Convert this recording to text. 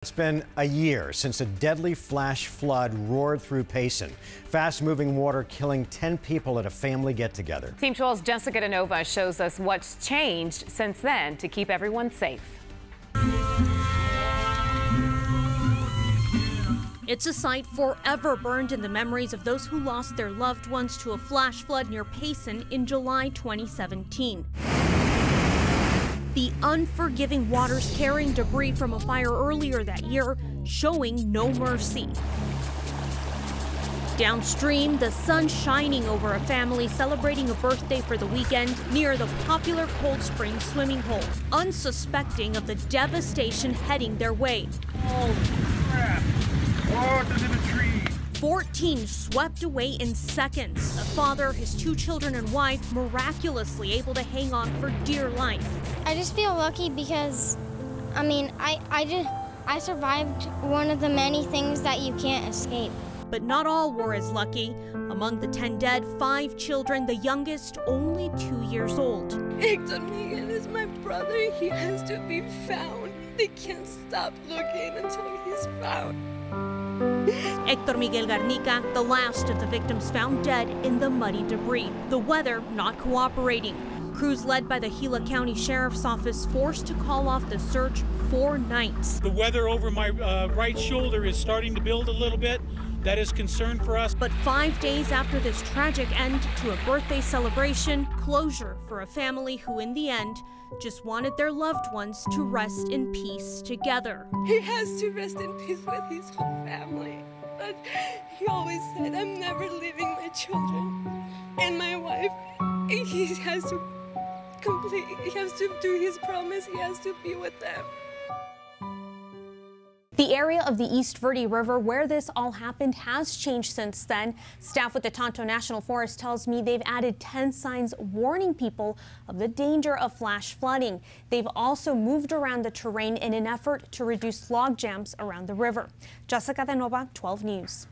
It's been a year since a deadly flash flood roared through Payson. Fast-moving water killing 10 people at a family get-together. Team 12's Jessica DeNova shows us what's changed since then to keep everyone safe. It's a sight forever burned in the memories of those who lost their loved ones to a flash flood near Payson in July 2017. The unforgiving waters carrying debris from a fire earlier that year, showing no mercy. Downstream, the sun shining over a family celebrating a birthday for the weekend near the popular Cold Spring swimming hole, unsuspecting of the devastation heading their way. Holy crap! Whoa, there's in a tree! 14 swept away in seconds. A father, his 2 children and wife miraculously able to hang on for dear life. I just feel lucky because, I survived one of the many things that you can't escape. But not all were as lucky. Among the 10 dead, 5 children, the youngest only 2 years old. Hector Miguel is my brother. He has to be found. They can't stop looking until he's found. Hector Miguel Garnica, the last of the victims found dead in the muddy debris. The weather not cooperating. Crews led by the Gila County Sheriff's Office forced to call off the search 4 nights. The weather over my right shoulder is starting to build a little bit. That is concern for us. But 5 days after this tragic end to a birthday celebration, closure for a family who in the end just wanted their loved ones to rest in peace together. He has to rest in peace with his whole family. But he always said, I'm never leaving my children and my wife. He has to do his promise. He has to be with them. The area of the East Verde River where this all happened has changed since then. Staff with the Tonto National Forest tells me they've added 10 signs warning people of the danger of flash flooding. They've also moved around the terrain in an effort to reduce log jams around the river. Jessica DeNova, 12 News.